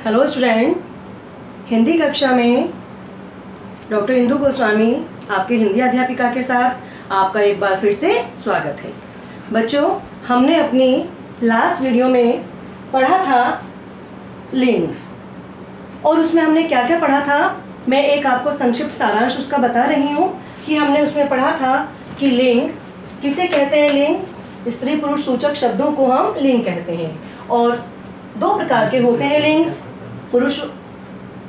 Hello student, Hindi कक्षा में doctor Indu Goswami आपके हिंदी अध्यापिका के साथ आपका एक बार फिर से स्वागत है। बच्चों, हमने अपनी लास्ट वीडियो में पढ़ा था लिंग, और उसमें हमने क्या क्या पढ़ा था मैं एक आपको संक्षिप्त सारांश उसका बता रही हूँ कि हमने उसमें पढ़ा था कि लिंग किसे कहते हैं। लिंग स्त्री पुरुष सूचक शब्दों को हम लिंग कहते हैं, और दो प्रकार के होते हैं लिंग। पुरुष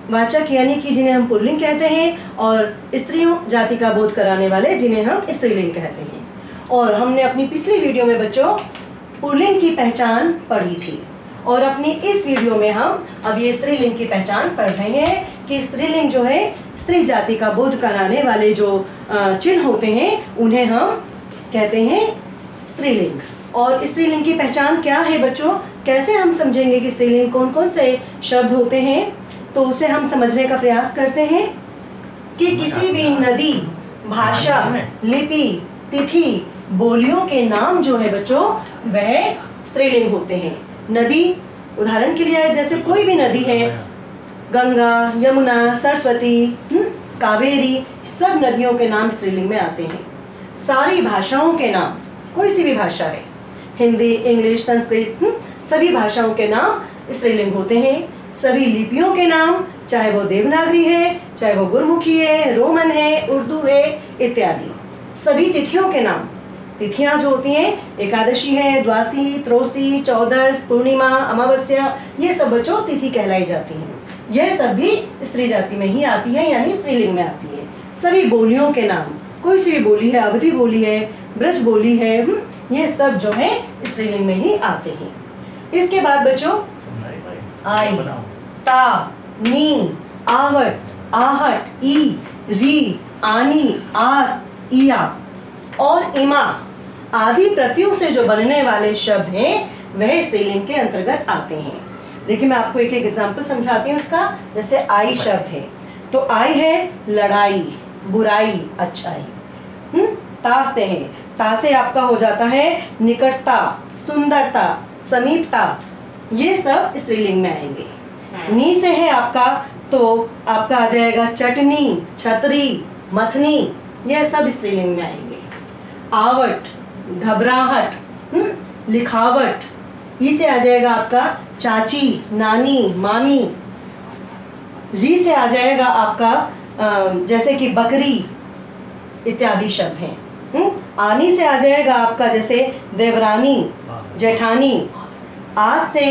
वाचक यानी कि जिन्हें हम पुल्लिंग कहते हैं, और स्त्रियों जाति का बोध कराने वाले जिन्हें हम स्त्रीलिंग कहते हैं। और हमने अपनी पिछली वीडियो में बच्चों पुल्लिंग की पहचान पढ़ी थी, और अपनी इस वीडियो में हम अब ये स्त्रीलिंग की पहचान पढ़ रहे हैं कि स्त्रीलिंग जो है स्त्री जाति का बोध कराने वाले जो चिन्ह होते हैं उन्हें हम कहते हैं स्त्रीलिंग। और स्त्रीलिंग की पहचान क्या है बच्चों, कैसे हम समझेंगे कि स्त्रीलिंग कौन कौन से शब्द होते हैं, तो उसे हम समझने का प्रयास करते हैं कि किसी भी नदी, भाषा, लिपि, तिथि, बोलियों के नाम जो है बच्चों वह स्त्रीलिंग होते हैं। नदी उदाहरण के लिए जैसे कोई भी नदी है, गंगा, यमुना, सरस्वती, कावेरी, सब नदियों के नाम स्त्रीलिंग में आते हैं। सारी भाषाओं के नाम, कोई सी भी भाषा है, हिंदी, इंग्लिश, संस्कृत, सभी भाषाओं के नाम स्त्रीलिंग होते हैं। सभी लिपियों के नाम, चाहे वो देवनागरी है, चाहे वो गुरमुखी है, रोमन है, उर्दू है इत्यादि। सभी तिथियों के नाम, तिथियां जो होती हैं एकादशी है, द्वादशी, त्रयोदशी, चौदस, पूर्णिमा, अमावस्या, ये सब बच्चों तिथि कहलाई जाती हैं। यह सब भी स्त्री जाति में ही आती है, यानी स्त्रीलिंग में आती है। सभी बोलियों के नाम, कोई सी भी बोली है, अवधी बोली है, ब्रज बोली है, ये सब जो है स्त्रीलिंग में ही आते हैं। इसके बाद बच्चों आई, ता, नी, आवट, आहट, ई, री, आनी, आस, इया और इमा आदि प्रत्ययों से जो बनने वाले शब्द हैं वह स्त्रीलिंग के अंतर्गत आते हैं। देखिए मैं आपको एक एक एग्जाम्पल समझाती हूँ इसका। जैसे आई शब्द है तो आई है लड़ाई, बुराई, अच्छाई। ता से है, ता से आपका हो जाता है निकटता, सुंदरता, समीपता, ये सब स्त्रीलिंग में आएंगे। नी से है आपका तो आपका आ जाएगा चटनी, छतरी, मथनी, यह सब स्त्रीलिंग में आएंगे। आवट, घबराहट, लिखावट, ई से आ जाएगा आपका चाची, नानी, मामी। री से आ जाएगा आपका जैसे कि बकरी इत्यादि शब्द हैं। आनी से आ जाएगा आपका जैसे देवरानी, जेठानी। आज से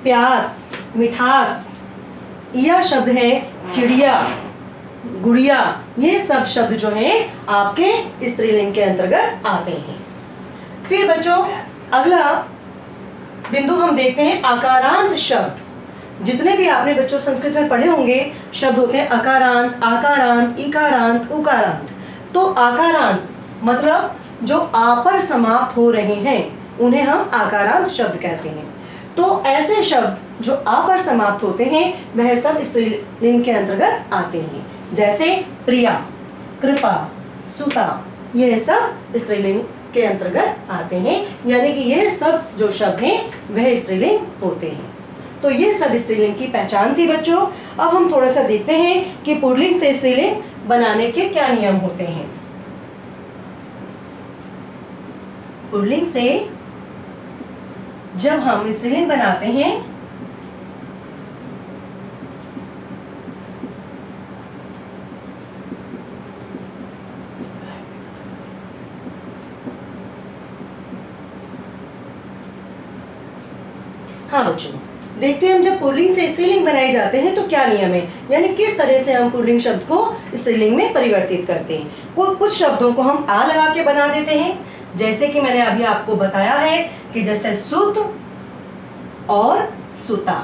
प्यास, मिठास, यह शब्द है चिड़िया, गुड़िया, ये सब शब्द जो हैं आपके स्त्रीलिंग के अंतर्गत आते हैं। फिर बच्चों अगला बिंदु हम देखते हैं आकारांत शब्द। जितने भी आपने बच्चों संस्कृत में पढ़े होंगे शब्द होते हैं अकारांत, आकारांत, इकारांत, उकारांत। तो आकारांत मतलब जो आ पर समाप्त हो रहे हैं उन्हें हम आकारांत शब्द कहते हैं। तो ऐसे शब्द जो आ पर समाप्त होते हैं वह सब स्त्रीलिंग के अंतर्गत आते हैं। जैसे प्रिया, कृपा, सुता, यह सब स्त्रीलिंग के अंतर्गत आते हैं, यानी कि यह सब जो शब्द हैं वह स्त्रीलिंग होते हैं। तो ये सब स्त्रीलिंग की पहचान थी बच्चों। अब हम थोड़ा सा देखते हैं कि पुल्लिंग से स्त्रीलिंग बनाने के क्या नियम होते हैं। पुल्लिंग से जब हम स्त्रीलिंग बनाते हैं हाँ बच्चों, देखते हैं हम जब पुल्लिंग से स्त्रीलिंग बनाए जाते हैं तो क्या नियम है, यानी किस तरह से हम पुल्लिंग शब्द को स्त्रीलिंग में परिवर्तित करते हैं। कुछ शब्दों को हम आ लगा के बना देते हैं, जैसे कि मैंने अभी आपको बताया है कि जैसे सुत और सुता।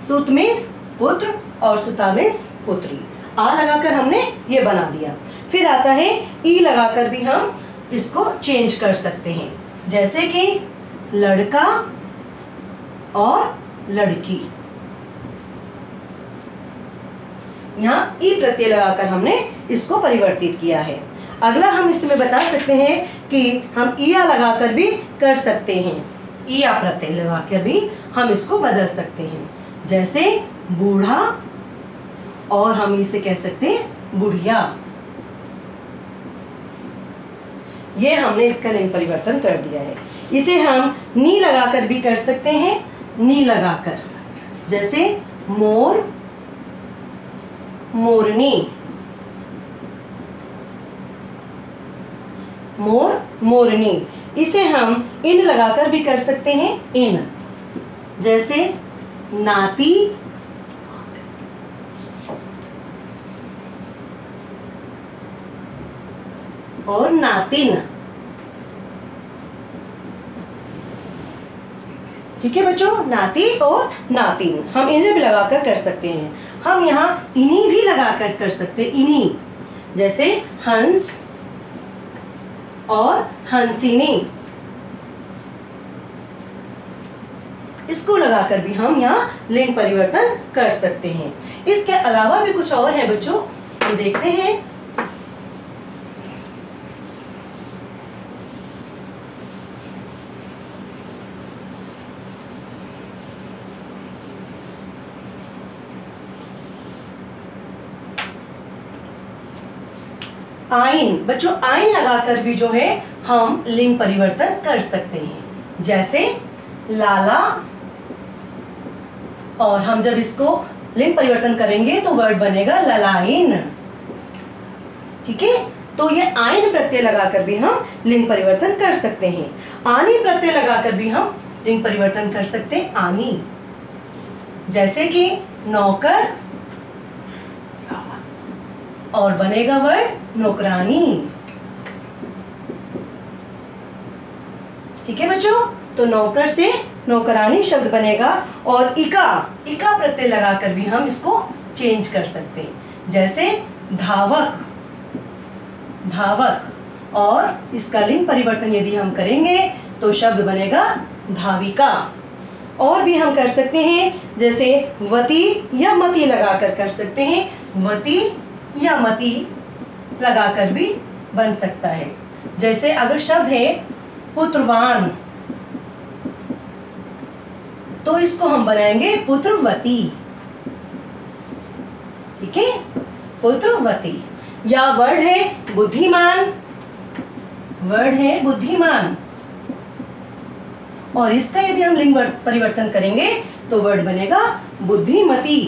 सुत मीन्स पुत्र और सुता मीन्स पुत्री। आ लगाकर हमने ये बना दिया। फिर आता है ई लगाकर भी हम इसको चेंज कर सकते हैं, जैसे कि लड़का और लड़की। यहाँ ई प्रत्यय लगाकर हमने इसको परिवर्तित किया है। अगला हम इसमें बता सकते हैं कि हम इया लगाकर भी कर सकते हैं। या प्रत्यय लगाकर भी हम इसको बदल सकते हैं। जैसे बूढ़ा, और हम इसे कह सकते हैं बुढ़िया। ये हमने इसका लिंग परिवर्तन कर दिया है। इसे हम नी लगाकर भी कर सकते हैं, नी लगाकर, जैसे मोर, मोरनी, मोर, मोरनी। इसे हम इन लगाकर भी कर सकते हैं, इन, जैसे नाती, और नातिन। ठीक है बच्चों, नाती और नातिन हम इन्हें भी लगाकर कर सकते हैं। हम यहाँ इन्हीं भी लगाकर कर सकते हैं, इन्हीं, जैसे हंस और हंसिनी। इसको लगाकर भी हम यहाँ लिंग परिवर्तन कर सकते हैं। इसके अलावा भी कुछ और है बच्चों, हम देखते हैं। आइन, बच्चों आइन लगाकर भी जो है हम लिंग परिवर्तन कर सकते हैं, जैसे लाला। और हम जब इसको लिंग परिवर्तन करेंगे तो वर्ड बनेगा ललाइन। ठीक है, तो ये आइन प्रत्यय लगाकर भी हम लिंग परिवर्तन कर सकते हैं। आनी प्रत्यय लगाकर भी हम लिंग परिवर्तन कर सकते हैं, आनी, जैसे कि नौकर, और बनेगा वर्ड नौकरानी। ठीक है बच्चों, तो नौकर से नौकरानी शब्द बनेगा। और इका, इका प्रत्यय लगाकर भी हम इसको चेंज कर सकते हैं, जैसे धावक, धावक। और इसका लिंग परिवर्तन यदि हम करेंगे तो शब्द बनेगा धाविका। और भी हम कर सकते हैं, जैसे वती या मती लगाकर कर सकते हैं, वती या मती लगाकर भी बन सकता है। जैसे अगर शब्द है पुत्रवान, तो इसको हम बनाएंगे पुत्रवती। ठीक है, पुत्रवती। या वर्ड है बुद्धिमान, वर्ड है बुद्धिमान, और इसका यदि हम लिंग परिवर्तन करेंगे तो वर्ड बनेगा बुद्धिमती।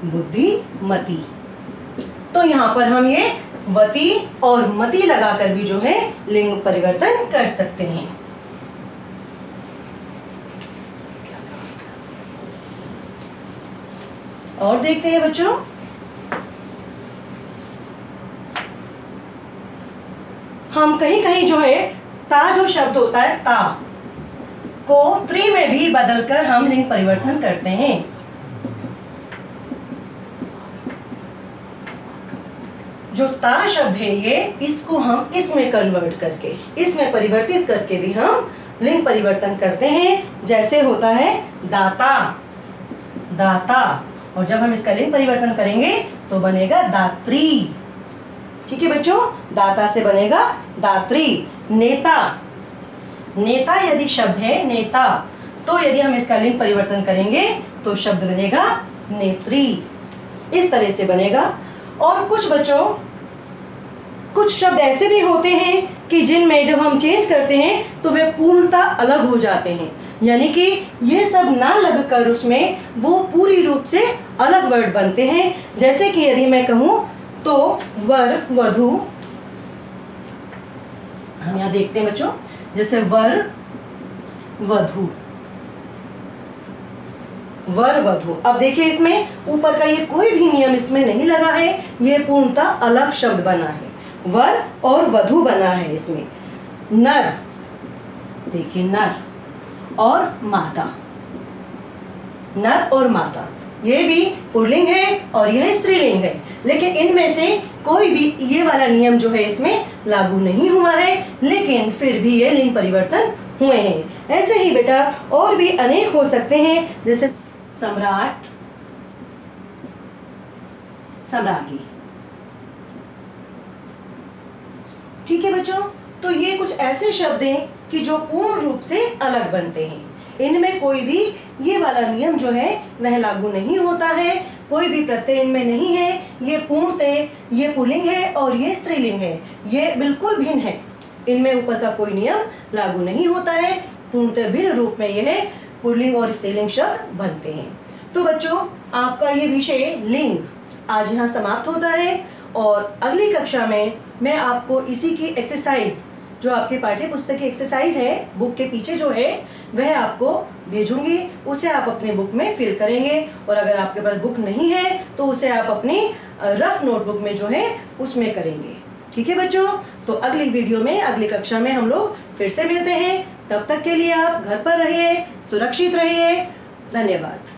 बुद्धिमती। तो यहाँ पर हम ये वती और मती लगाकर भी जो है लिंग परिवर्तन कर सकते हैं। और देखते हैं बच्चों, हम कहीं कहीं जो है ता जो शब्द होता है, ता को त्रि में भी बदलकर हम लिंग परिवर्तन करते हैं। जो ता शब्द है ये, इसको हम इसमें कन्वर्ट करके, इसमें परिवर्तित करके भी हम लिंग परिवर्तन करते हैं। जैसे होता है दाता, दाता, और जब हम इसका लिंग परिवर्तन करेंगे तो बनेगा दात्री। ठीक है बच्चों, दाता से बनेगा दात्री। नेता, नेता यदि शब्द है नेता, तो यदि हम इसका लिंग परिवर्तन करेंगे तो शब्द बनेगा नेत्री। इस तरह से बनेगा। और कुछ बच्चों, कुछ शब्द ऐसे भी होते हैं कि जिनमें जब हम चेंज करते हैं तो वे पूर्णतः अलग हो जाते हैं, यानी कि ये सब ना लगकर उसमें वो पूरी रूप से अलग वर्ड बनते हैं। जैसे कि यदि मैं कहूं तो वर, वधु, हम यहाँ देखते हैं बच्चों, जैसे वर, वधु, वर, वधु। अब देखिए इसमें ऊपर का ये कोई भी नियम इसमें नहीं लगा है, ये पूर्णतः अलग शब्द बना है, वर और वधु बना है इसमें। नर, देखिए नर और माता, नर और माता, ये भी पुल्लिंग है और यह स्त्रीलिंग है, लेकिन इनमें से कोई भी ये वाला नियम जो है इसमें लागू नहीं हुआ है, लेकिन फिर भी ये लिंग परिवर्तन हुए हैं। ऐसे ही बेटा और भी अनेक हो सकते हैं, जैसे सम्राट, सम्राज्ञी, ठीक है बच्चों, तो ये कुछ ऐसे शब्द हैं कि जो पूर्ण रूप से अलग बनते हैं। इनमें कोई भी ये वाला नियम जो है वह लागू नहीं होता है, कोई भी प्रत्यय इनमें नहीं है। ये पूर्णतः ये पुल्लिंग है और ये स्त्रीलिंग है, ये बिल्कुल भिन्न है। इनमें ऊपर का कोई नियम लागू नहीं होता है। पूर्णतः भिन्न रूप में यह पुल्लिंग और स्त्रीलिंग शब्द बनते हैं। तो बच्चों, आपका ये विषय लिंग आज यहाँ समाप्त होता है और अगली कक्षा में मैं आपको इसी की एक्सरसाइज, जो आपके पाठ्य पुस्तक की एक्सरसाइज है बुक के पीछे जो है, वह आपको भेजूंगी। उसे आप अपने बुक में फिल करेंगे और अगर आपके पास बुक नहीं है तो उसे आप अपनी रफ नोटबुक में जो है उसमें करेंगे। ठीक है बच्चों, तो अगली वीडियो में, अगली कक्षा में हम लोग फिर से मिलते हैं। तब तक के लिए आप घर पर रहिए, सुरक्षित रहिए। धन्यवाद।